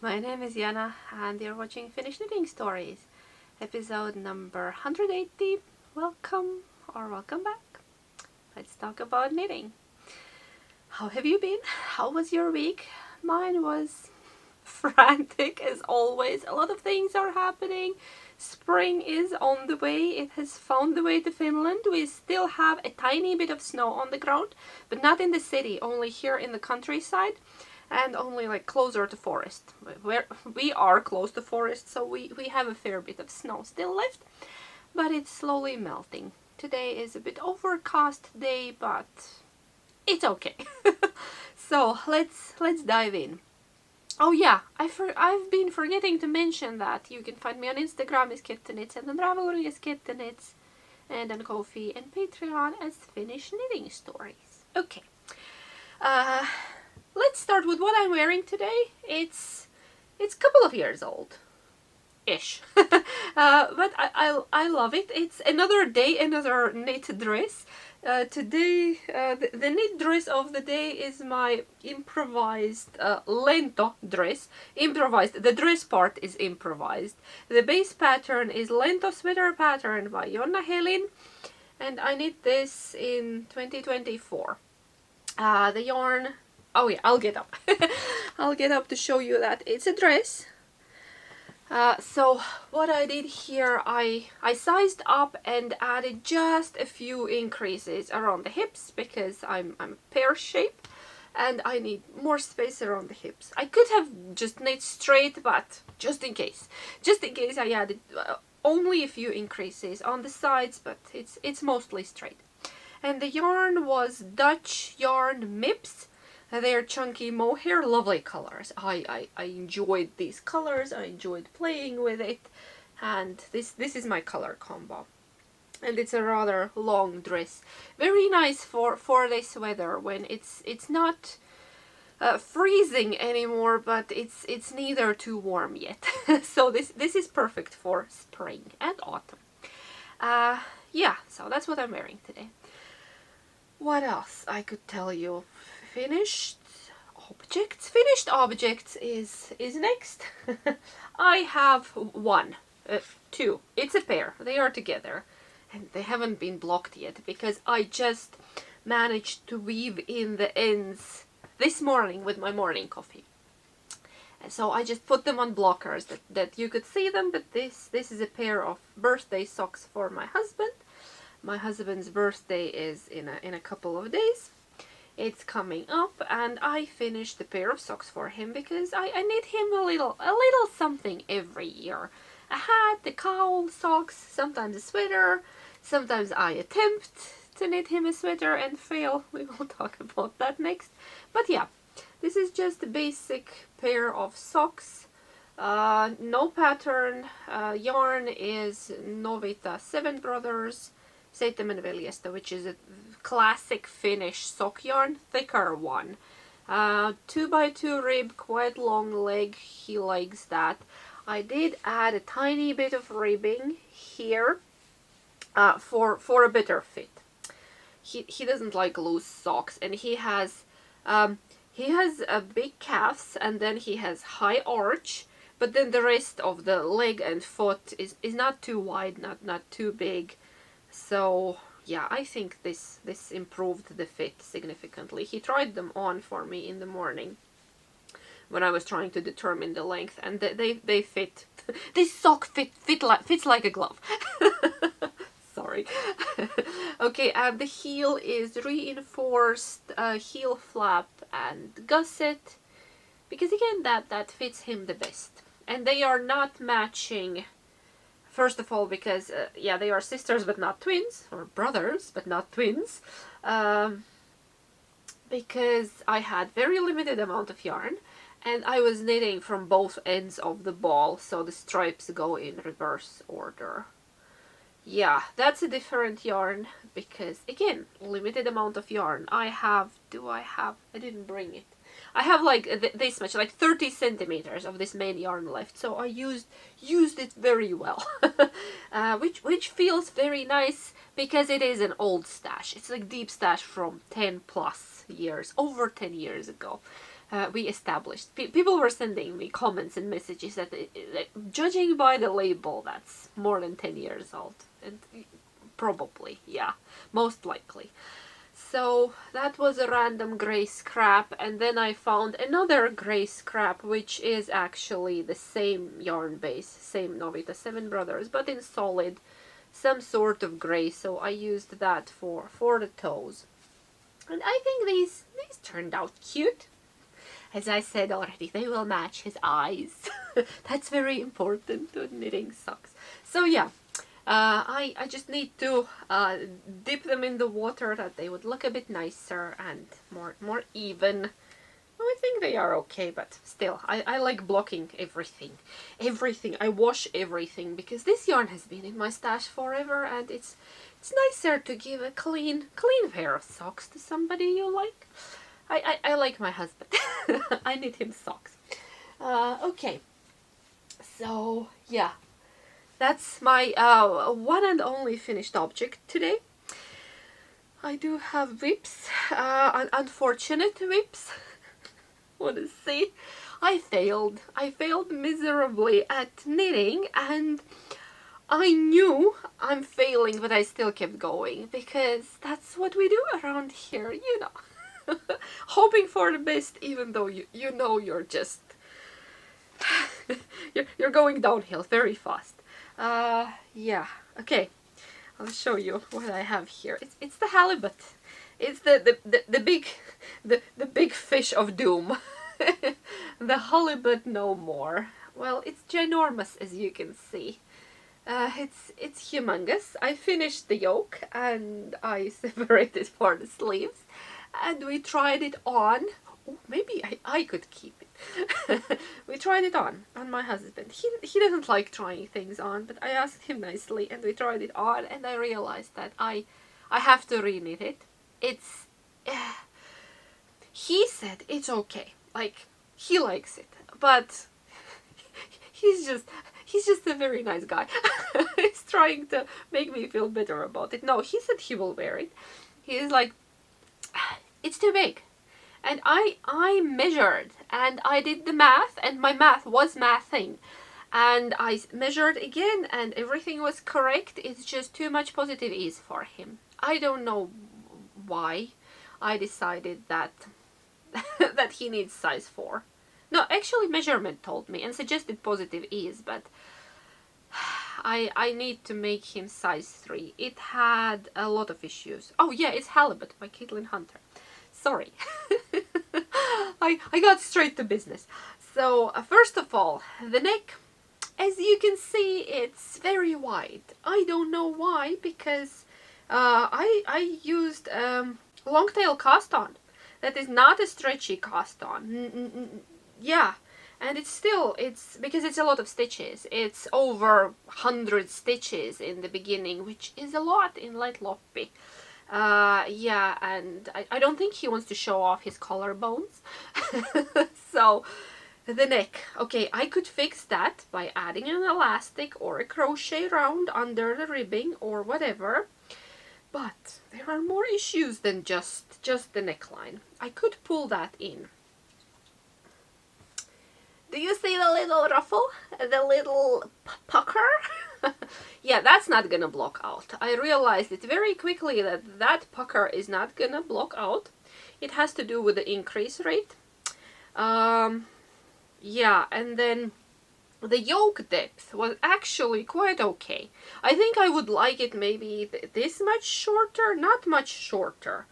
My name is Jana and you're watching Finnish Knitting Stories, episode number 180. Welcome or welcome back. Let's talk about knitting. How have you been? How was your week? Mine was frantic as always. A lot of things are happening. Spring is on the way. It has found the way to Finland. We still have a tiny bit of snow on the ground, but not in the city, only here in the countryside. And only like closer to forest. Where we are close to forest, so we have a fair bit of snow still left, but it's slowly melting. Today is a bit overcast day, but it's okay. So let's dive in. Oh yeah, I've been forgetting to mention that you can find me on Instagram as Kittenits and on Ravelry as Kittenits, and on Ko-fi and Patreon as Finnish Knitting Stories. Okay. Let's start with what I'm wearing today. It's a couple of years old, ish, but I love it. It's another day, another knit dress. Today, the knit dress of the day is my improvised Lento dress. Improvised. The dress part is improvised. The base pattern is Lento sweater pattern by Jonna Helin, and I knit this in 2024. The yarn. Oh yeah, I'll get up. I'll get up to show you that it's a dress. So what I did here, I sized up and added just a few increases around the hips because I'm pear shape and I need more space around the hips. I could have just knit straight, but just in case I added only a few increases on the sides, but it's mostly straight. And the yarn was Dutch yarn Mips. They're chunky mohair, lovely colors. I enjoyed these colors, I enjoyed playing with it, and this is my color combo. And it's a rather long dress. Very nice for this weather when it's not freezing anymore, but it's neither too warm yet. So this is perfect for spring and autumn. Yeah, so that's what I'm wearing today. What else I could tell you? Finished objects is next. I have two. It's a pair. They are together and they haven't been blocked yet because I just managed to weave in the ends this morning with my morning coffee. And so I just put them on blockers that you could see them, but this is a pair of birthday socks for my husband. My husband's birthday is in a couple of days. It's coming up, and I finished a pair of socks for him because I knit him a little something every year. A hat, a cowl, socks, sometimes a sweater. Sometimes I attempt to knit him a sweater and fail. We will talk about that next. But yeah, this is just a basic pair of socks. No pattern. Yarn is Novita 7 Brothers. Seitsemän veljestä, which is a classic Finnish sock yarn, thicker one. 2x2 rib, quite long leg, he likes that. I did add a tiny bit of ribbing here for a better fit. He doesn't like loose socks, and he has big calves, and then he has high arch, but then the rest of the leg and foot is not too wide, not too big. So yeah, I think this improved the fit significantly. He tried them on for me in the morning when I was trying to determine the length, and they fit. This sock fits like a glove. Sorry. Okay, and the heel is reinforced heel flap and gusset, because again that fits him the best. And they are not matching. First of all, because, yeah, they are sisters but not twins, or brothers but not twins, because I had very limited amount of yarn, and I was knitting from both ends of the ball, so the stripes go in reverse order. Yeah, that's a different yarn, because, again, limited amount of yarn. I didn't bring it. I have like this much, like 30 centimeters of this main yarn left, so I used it very well. Which feels very nice because it is an old stash. It's like deep stash from 10 plus years, over 10 years ago. we established. People were sending me comments and messages that, judging by the label, that's more than 10 years old. And probably, yeah, most likely. So that was a random gray scrap, and then I found another gray scrap, which is actually the same yarn base, same Novita 7 Brothers, but in solid, some sort of gray, so I used that for the toes. And I think these turned out cute. As I said already, they will match his eyes. That's very important to knitting socks. So yeah, I just need to dip them in the water that they would look a bit nicer and more even. Well, I think they are okay, but still, I like blocking everything. Everything. I wash everything because this yarn has been in my stash forever, and it's nicer to give a clean pair of socks to somebody you like. I like my husband. I knit him socks. Okay. So, yeah. That's my one and only finished object today. I do have whips, unfortunate whips. Want to see? I failed miserably at knitting, and I knew I'm failing, but I still kept going because that's what we do around here, you know. Hoping for the best, even though you know you're just you're going downhill very fast. Yeah, okay, I'll show you what I have here. It's the halibut. It's the big fish of doom. The halibut no more. Well, it's ginormous, as you can see. It's humongous. I finished the yoke and I separated for the sleeves, and we tried it on. Oh, maybe I could keep it. We tried it on my husband. He doesn't like trying things on, but I asked him nicely, and we tried it on, and I realized that I have to re-knit it. It's he said it's okay, like he likes it, but he's just a very nice guy. He's trying to make me feel better about it. No, he said he will wear it. He's like, it's too big. And I measured, and I did the math, and my math was mathing. And I measured again, and everything was correct. It's just too much positive ease for him. I don't know why I decided that that he needs size 4. No, actually measurement told me and suggested positive ease, but I need to make him size 3. It had a lot of issues. Oh yeah, it's Halibut by Caitlin Hunter. Sorry. I got straight to business. So first of all, the neck, as you can see, it's very wide. I don't know why, because I used long tail cast on. That is not a stretchy cast on. Yeah, and it's because it's a lot of stitches. It's over 100 stitches in the beginning, which is a lot in light loppy. Yeah, and I don't think he wants to show off his collarbones. So the neck, okay, I could fix that by adding an elastic or a crochet round under the ribbing or whatever, but there are more issues than just the neckline. I could pull that in. Do you see the little ruffle? The little pucker? Yeah, that's not gonna block out. I realized it very quickly that pucker is not gonna block out. It has to do with the increase rate. Yeah, and then the yoke depth was actually quite okay. I think I would like it maybe this much shorter, not much shorter.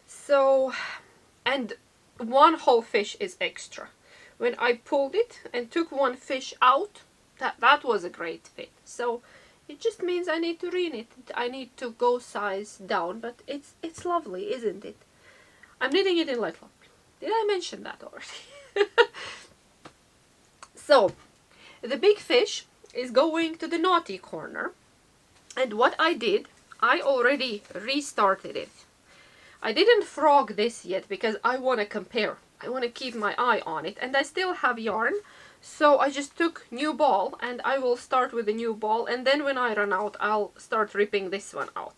So, and one whole fish is extra. When I pulled it and took one fish out, that was a great fit. So it just means I need to re-knit it. I need to go size down, but it's lovely, isn't it? I'm knitting it in light lock. Did I mention that already? So the big fish is going to the naughty corner, and what I did, I already restarted it. I didn't frog this yet because I want to compare. I want to keep my eye on it, and I still have yarn, so I just took new ball, and I will start with the new ball, and then when I run out I'll start ripping this one out.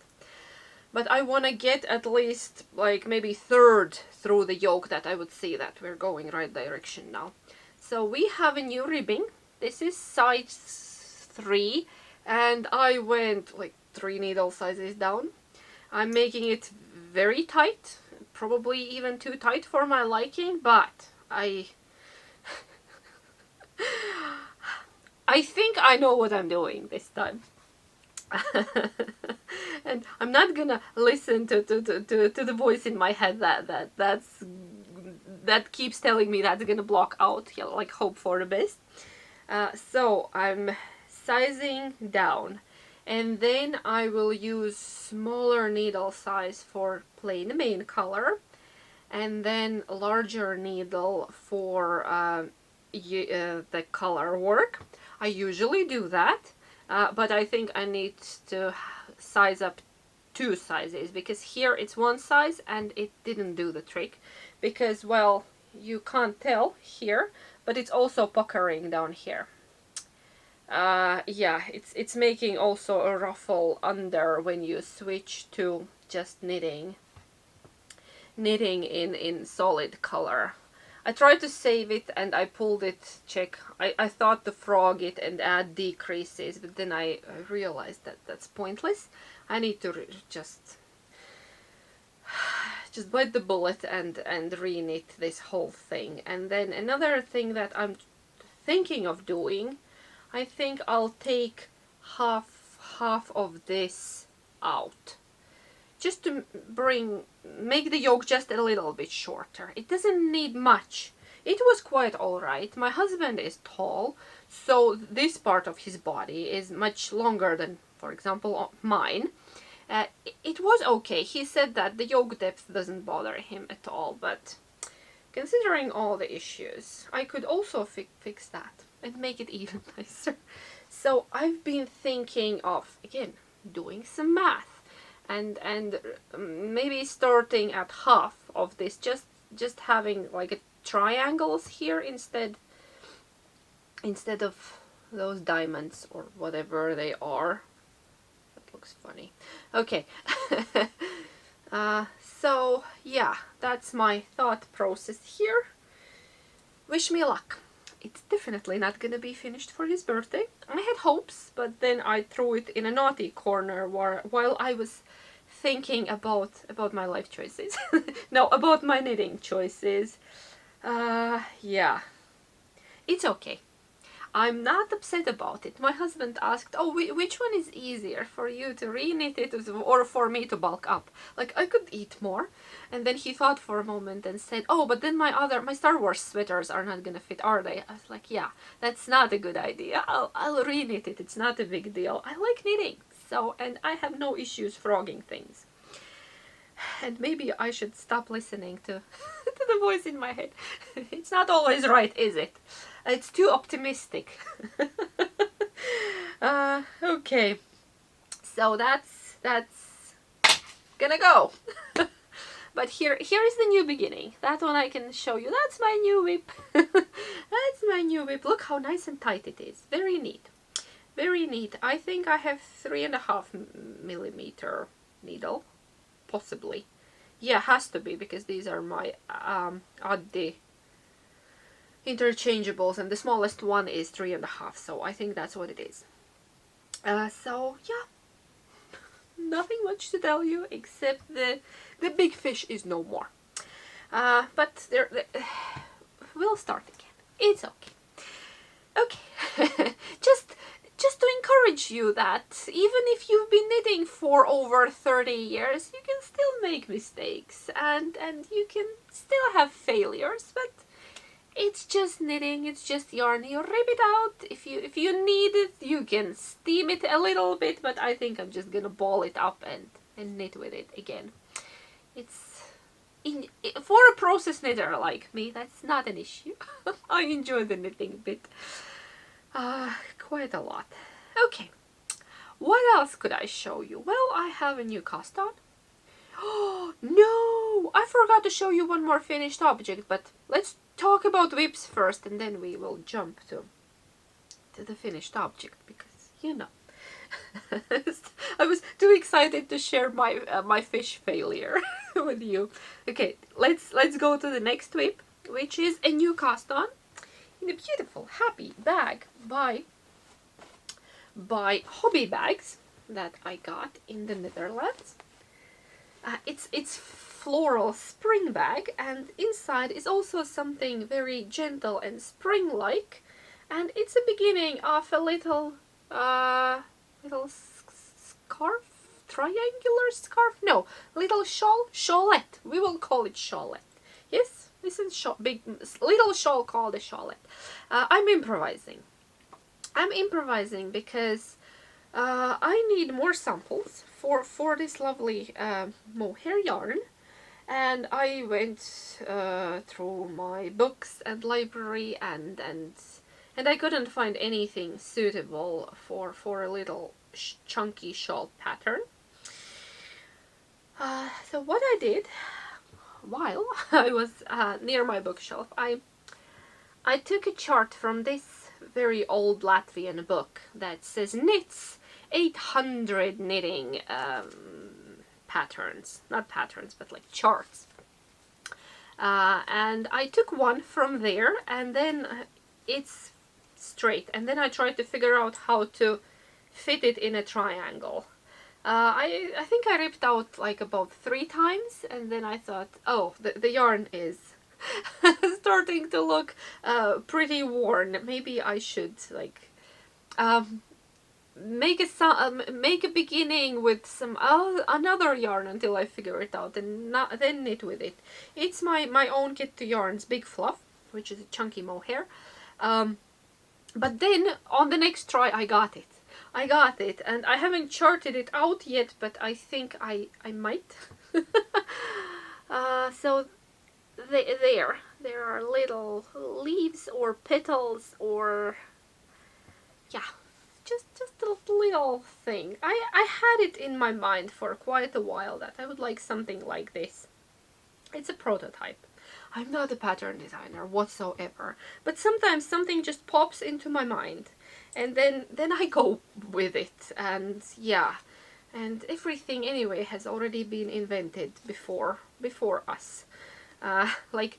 But I want to get at least like maybe third through the yoke that I would see that we're going right direction now. So we have a new ribbing. This is size 3, and I went like 3 needle sizes down. I'm making it very tight, probably even too tight for my liking, but I think I know what I'm doing this time. And I'm not gonna listen to the voice in my head that keeps telling me that's gonna block out, you know, like hope for the best. So I'm sizing down, and then I will use smaller needle size for plain main color, and then a larger needle for the color work. I usually do that, but I think I need to size up 2 sizes, because here it's 1 size and it didn't do the trick, because, well, you can't tell here, but it's also puckering down here. Yeah, it's making also a ruffle under when you switch to just knitting in solid color. I tried to save it and I pulled it, check. I thought to frog it and add decreases, but then I realized that that's pointless. I need to just bite the bullet and re-knit this whole thing. And then another thing that I'm thinking of doing, I think I'll take half of this out, just to make the yoke just a little bit shorter. It doesn't need much. It was quite alright. My husband is tall, so this part of his body is much longer than, for example, mine. It was okay. He said that the yoke depth doesn't bother him at all, but considering all the issues, I could also fix that and make it even nicer. So I've been thinking of, again, doing some math and maybe starting at half of this, just having like triangles here instead of those diamonds or whatever they are. That looks funny. Okay. So yeah, that's my thought process here. Wish me luck. It's definitely not gonna be finished for his birthday. I had hopes, but then I threw it in a naughty corner while I was thinking about my life choices. No, about my knitting choices. Yeah, it's okay. I'm not upset about it. My husband asked, oh, which one is easier, for you to re-knit it or for me to bulk up? Like, I could eat more. And then he thought for a moment and said, oh, but then my Star Wars sweaters are not gonna fit, are they? I was like, yeah, that's not a good idea. I'll re-knit it. It's not a big deal. I like knitting, so, and I have no issues frogging things. And maybe I should stop listening to the voice in my head. It's not always right, is it? It's too optimistic. Okay, so that's gonna go. But here is the new beginning. That one I can show you. That's my new whip. That's my new whip. Look how nice and tight it is. Very neat. Very neat. I think I have 3.5mm needle. Possibly. Yeah, has to be, because these are my Addi interchangeables, and the smallest one is 3.5, so I think that's what it is. So yeah, nothing much to tell you except the big fish is no more. But we'll start again. It's okay. Okay. Just to encourage you that even if you've been knitting for over 30 years, you can still make mistakes and you can still have failures, but it's just knitting, it's just yarn. You rip it out. If you need it, you can steam it a little bit, but I think I'm just gonna ball it up and knit with it again. For a process knitter like me, that's not an issue. I enjoy the knitting bit quite a lot. Okay, what else could I show you? Well, I have a new cast on. Oh no, I forgot to show you one more finished object, but let's talk about whips first and then we will jump to the finished object, because you know. I was too excited to share my my fish failure with you. Okay, let's go to the next whip, which is a new cast on in a beautiful happy bag by Hobby Bags that I got in the Netherlands. It's floral spring bag, and inside is also something very gentle and spring-like, and it's a beginning of a little little scarf, triangular scarf, no, little shawlette. We will call it shawlette. Yes, this is big little shawl called a shawlette. I'm improvising. I'm improvising because I need more samples for this lovely mohair yarn, and I went through my books and library, and I couldn't find anything suitable for a little chunky shawl pattern. So what I did while I was near my bookshelf, I took a chart from this very old Latvian book that says knits 800 knitting patterns, not patterns, but like charts. And I took one from there, and then it's straight, and then I tried to figure out how to fit it in a triangle. I think I ripped out like about 3 times, and then I thought, oh, the yarn is starting to look pretty worn. Maybe I should like make a beginning with some another yarn until I figure it out, and then knit with it. It's my own Kit to Yarns Big Fluff, which is a chunky mohair. But then on the next try I got it. And I haven't charted it out yet, but I think I might. So there are little leaves or petals, or yeah, just a little thing. I had it in my mind for quite a while that I would like something like this. It's a prototype. I'm not a pattern designer whatsoever, but sometimes something just pops into my mind, and then I go with it. And yeah, and everything anyway has already been invented before us. Like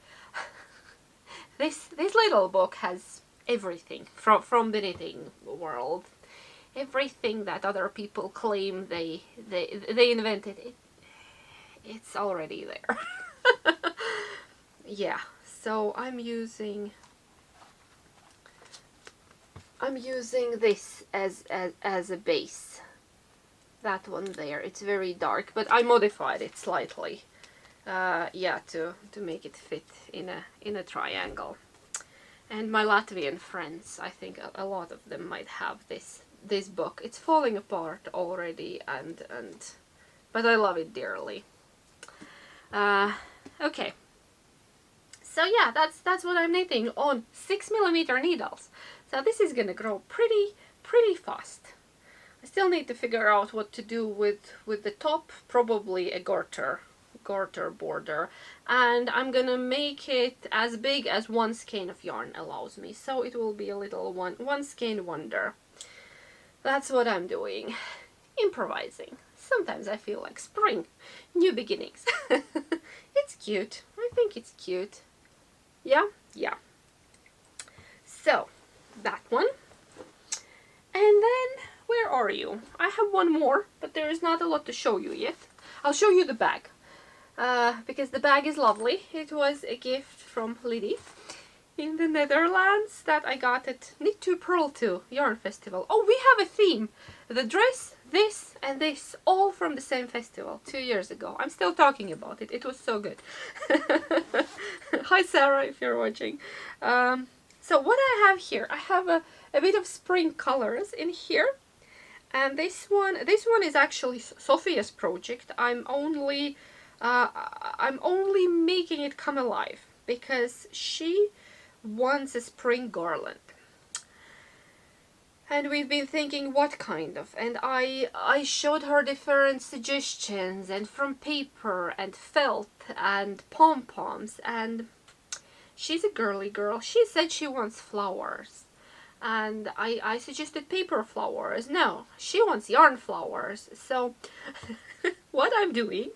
this little book has everything from the knitting world. Everything that other people claim they invented, it's already there. Yeah, so I'm using this as a base. That one there, it's very dark, but I modified it slightly. Yeah, to make it fit in a triangle. And my Latvian friends, I think a lot of them might have this book. It's falling apart already, but I love it dearly. Okay. So yeah, that's what I'm knitting on 6mm needles. So this is gonna grow pretty fast. I still need to figure out what to do with the top, probably a garter border, and I'm gonna make it as big as one skein of yarn allows me, so it will be a little one skein wonder. That's what I'm doing. Improvising. Sometimes I feel like spring, new beginnings. It's cute. I think it's cute. Yeah. So that one, and then where are you? I have one more, but there is not a lot to show you yet. I'll show you the bag. Because the bag is lovely. It was a gift from Liddy in the Netherlands that I got at Knit to Purl to Yarn Festival. Oh, we have a theme. The dress, this, and this, all from the same festival 2 years ago. I'm still talking about it. It was so good. Hi Sarah, if you're watching. So what I have here, I have a bit of spring colors in here. And this one is actually Sophia's project. I'm only making it come alive because she wants a spring garland, and we've been thinking what kind of, and I showed her different suggestions, and from paper and felt and pom-poms, and she's a girly girl. She said she wants flowers. and I suggested paper flowers. No, she wants yarn flowers. So what I'm doing,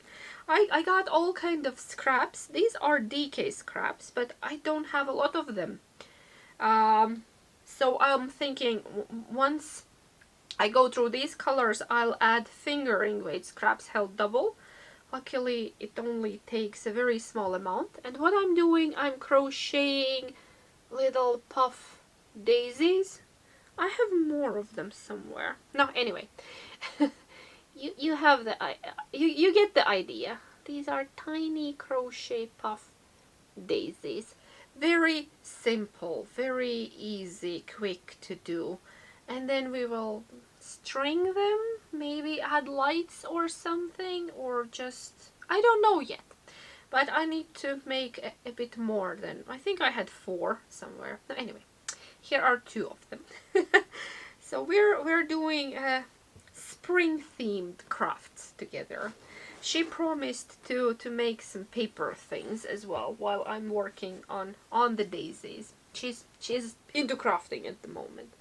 I got all kind of scraps. These are DK scraps, but I don't have a lot of them. So I'm thinking once I go through these colors, I'll add fingering weight scraps held double. Luckily, it only takes a very small amount. And what I'm doing, I'm crocheting little puff daisies. I have more of them somewhere. No, anyway, you have the you get the idea. These are tiny crochet puff daisies. Very simple, very easy, quick to do. And then we will string them, maybe add lights or something, or just, I don't know yet. But I need to make a bit more than, I think I had 4 somewhere. No, anyway, here are 2 of them. So we're doing spring themed crafts together. She promised to make some paper things as well while I'm working on the daisies. She's into crafting at the moment.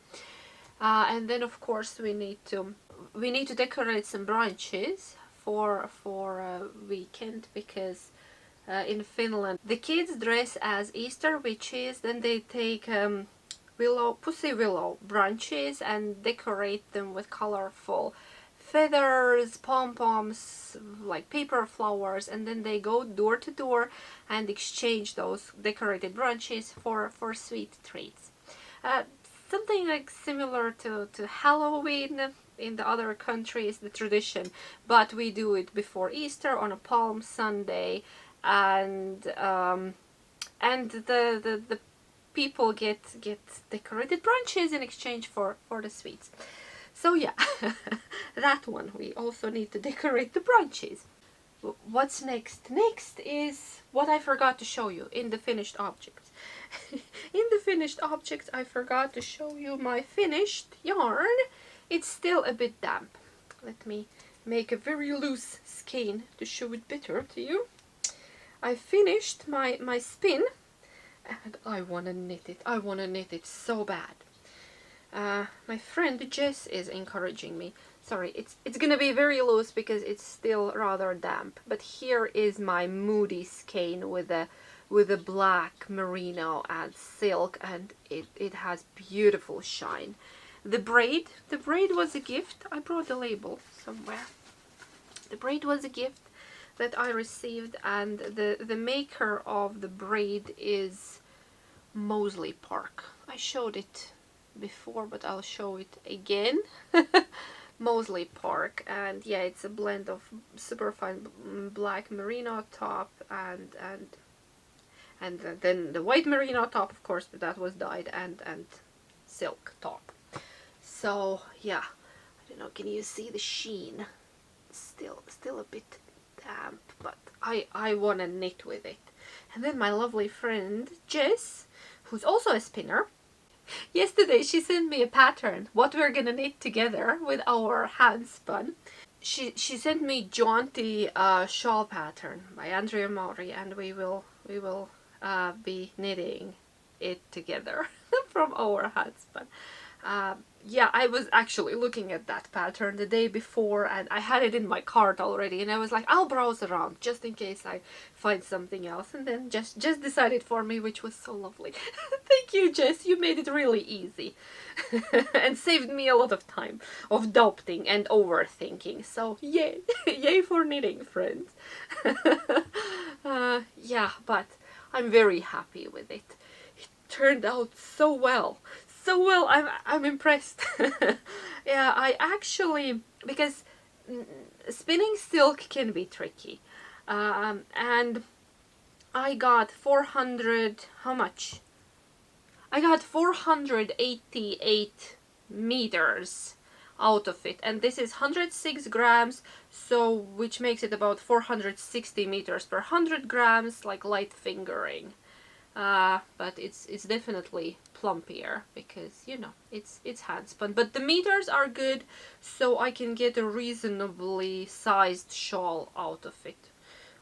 And then of course we need to decorate some branches for weekend, because in Finland the kids dress as Easter witches. Then they take pussy willow branches and decorate them with colorful feathers, pom-poms, like paper flowers, and then they go door to door and exchange those decorated branches for sweet treats. Something like similar to Halloween in the other countries, the tradition, but we do it before Easter on a Palm Sunday, and the people get decorated branches in exchange for the sweets. So yeah, that one, we also need to decorate the branches. What's next? Next is what I forgot to show you in the finished objects. In the finished objects, I forgot to show you my finished yarn. It's still a bit damp. Let me make a very loose skein to show it better to you. I finished my spin, and I want to knit it. I want to knit it so bad. My friend Jess is encouraging me. Sorry, it's gonna be very loose because it's still rather damp. But here is my moody skein with a black merino and silk, and it has beautiful shine. The braid was a gift. I brought the label somewhere. The braid was a gift that I received, and the maker of the braid is Moseley Park. I showed it before, but I'll show it again. Moseley Park, and yeah, it's a blend of superfine black merino top and then the white merino top, of course, but that was dyed, and silk top. So yeah, I don't know, can you see the sheen? Still a bit damp, but I want to knit with it. And then my lovely friend Jess, who's also a spinner, yesterday she sent me a pattern, what we're gonna knit together with our hand spun. She sent me jaunty shawl pattern by Andrea Mauri, and we will be knitting it together from our hand spun. Yeah, I was actually looking at that pattern the day before, and I had it in my cart already, and I was like, I'll browse around just in case I find something else, and then just decided for me, which was so lovely. Thank you, Jess, you made it really easy and saved me a lot of time of doubting and overthinking, so yay. Yay for knitting, friends. Yeah, but I'm very happy with it. It turned out so well. So well, I'm impressed. Yeah, I actually, because spinning silk can be tricky, and I got 400, how much? I got 488 meters out of it, and this is 106 grams, so which makes it about 460 meters per 100 grams, like light fingering. But it's definitely plumpier because, you know, it's hand spun, but the meters are good, so I can get a reasonably sized shawl out of it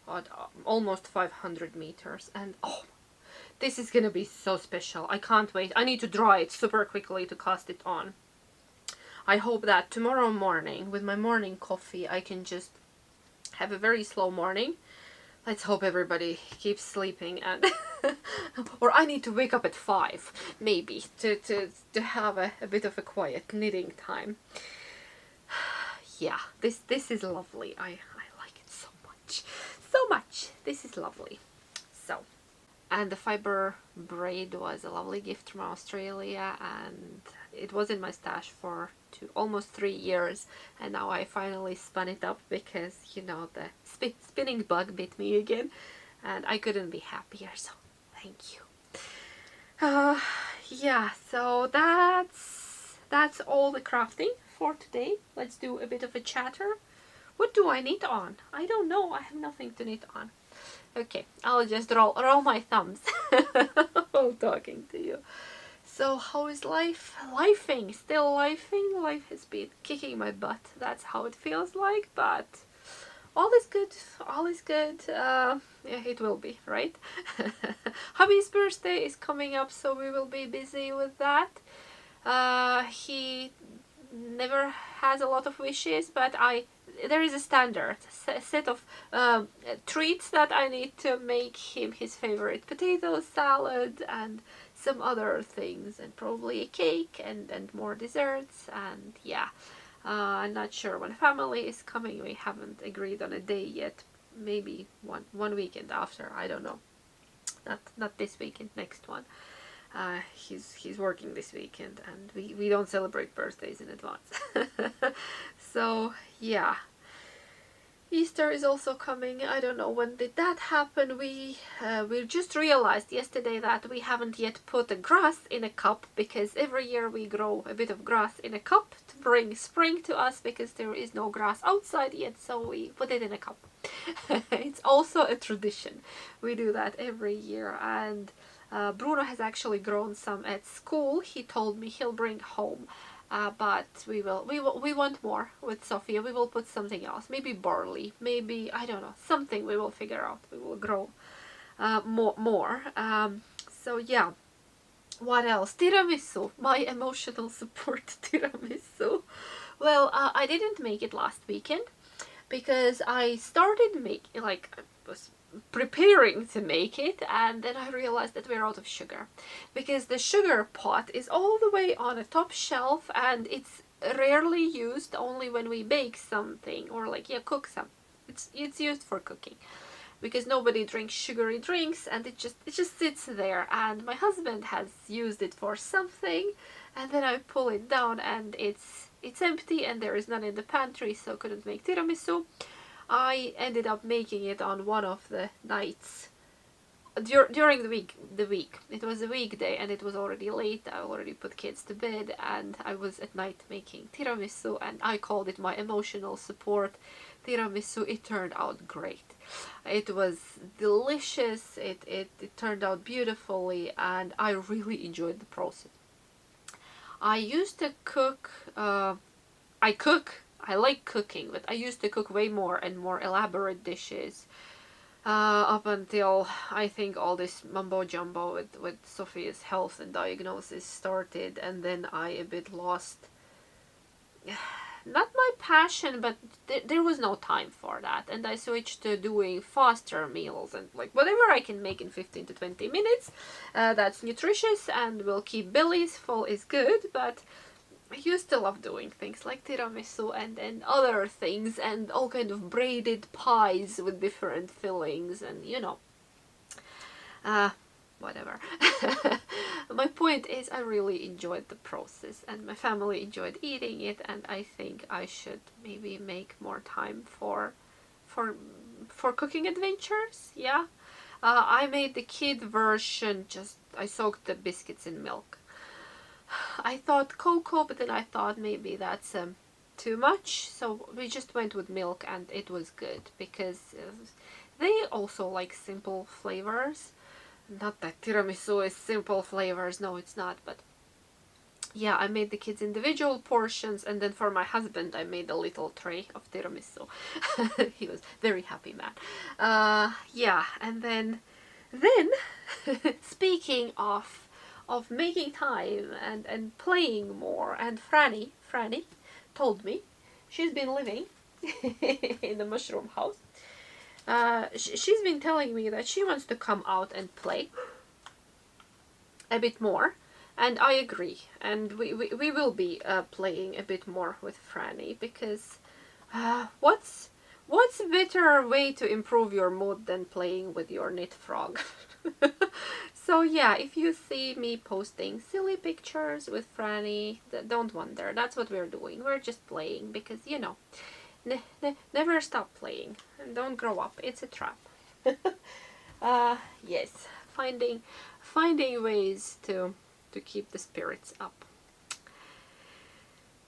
at almost 500 meters. And oh, This is gonna be so special. I can't wait. I need to dry it super quickly to cast it on. I hope that tomorrow morning, with my morning coffee, I can just have a very slow morning. Let's hope everybody keeps sleeping, and or I need to wake up at 5 maybe to have a bit of a quiet knitting time. Yeah, this is lovely. I like it so much. So much. This is lovely. So, and the fiber braid was a lovely gift from Australia, and it was in my stash for almost 3 years, and now I finally spun it up because, you know, the spinning bug bit me again, and I couldn't be happier, so thank you. Yeah, so that's all the crafting for today. Let's do a bit of a chatter. What do I knit on? I don't know. I have nothing to knit on. Okay, I'll just roll my thumbs while talking to you. So how is life? Lifing, still lifing. Life has been kicking my butt. That's how it feels like, but all is good. All is good. Yeah, it will be, right? Hubby's birthday is coming up, so we will be busy with that. He never has a lot of wishes, but there is a standard set of treats that I need to make him his favorite potato salad and some other things, and probably a cake and more desserts, and yeah. I'm not sure when family is coming. We haven't agreed on a day yet. Maybe one weekend after. I don't know. Not this weekend. Next one. He's working this weekend, and we don't celebrate birthdays in advance. So yeah. Easter is also coming. I don't know when did that happen. We just realized yesterday that we haven't yet put the grass in a cup, because every year we grow a bit of grass in a cup to bring spring to us, because there is no grass outside yet, so we put it in a cup. It's also a tradition. We do that every year, and Bruno has actually grown some at school. He told me he'll bring home. But we want more with Sophia. We will put something else, maybe barley, maybe, I don't know, something we will figure out. We will grow more. So yeah, what else? Tiramisu, my emotional support tiramisu. Well, I didn't make it last weekend because I started making, like, I was preparing to make it, and then I realized that we're out of sugar, because the sugar pot is all the way on a top shelf, and it's rarely used, only when we bake something or, like, yeah, cook some. It's used for cooking, because nobody drinks sugary drinks, and it just sits there, and my husband has used it for something, and then I pull it down and it's empty, and there is none in the pantry, so couldn't make tiramisu. I ended up making it on one of the nights during the week. It was a weekday, and it was already late. I already put kids to bed, and I was at night making tiramisu, and I called it my emotional support tiramisu. It turned out great. It was delicious. It turned out beautifully, and I really enjoyed the process. I used to cook. I like cooking, but I used to cook way more and more elaborate dishes up until I think all this mumbo jumbo with Sophia's health and diagnosis started, and then I a bit lost, not my passion, but there was no time for that, and I switched to doing faster meals, and like whatever I can make in 15 to 20 minutes that's nutritious and will keep bellies full is good. But I used to love doing things like tiramisu and other things, and all kind of braided pies with different fillings, and you know, whatever. My point is, I really enjoyed the process, and my family enjoyed eating it, and I think I should maybe make more time for cooking adventures. Yeah, I made the kid version. Just I soaked the biscuits in milk. I thought cocoa, but then I thought maybe that's too much, so we just went with milk, and it was good, because they also like simple flavors. Not that tiramisu is simple flavors, no it's not, but yeah, I made the kids individual portions, and then for my husband I made a little tray of tiramisu. He was very happy man. Yeah, and then Then, speaking of making time and playing more, and Franny told me she's been living in the mushroom house. She's been telling me that she wants to come out and play a bit more, and I agree. And we will be playing a bit more with Franny, because what's a better way to improve your mood than playing with your knit frog? So yeah, if you see me posting silly pictures with Franny, don't wonder. That's what we're doing. We're just playing because, you know, never stop playing. And don't grow up. It's a trap. Yes, finding ways to keep the spirits up.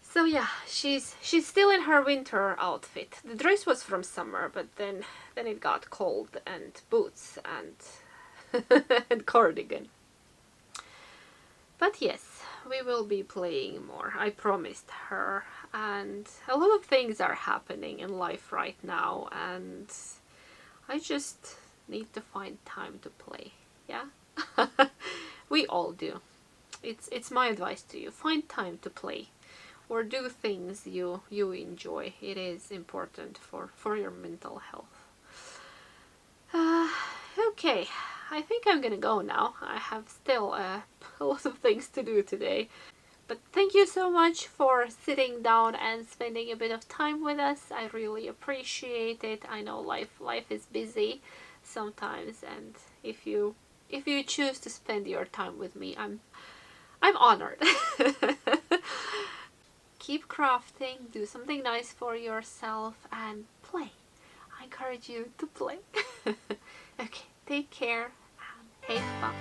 So yeah, she's still in her winter outfit. The dress was from summer, but then it got cold, and boots and and cardigan. But yes, we will be playing more. I promised her, and a lot of things are happening in life right now, and I just need to find time to play. Yeah, we all do. It's my advice to you. Find time to play, or do things you enjoy. It is important for your mental health. Okay, I think I'm gonna go now. I have still a lot of things to do today. But thank you so much for sitting down and spending a bit of time with us. I really appreciate it. I know life is busy sometimes, and if you choose to spend your time with me, I'm honored. Keep crafting, do something nice for yourself, and play. I encourage you to play. Okay, take care and have fun.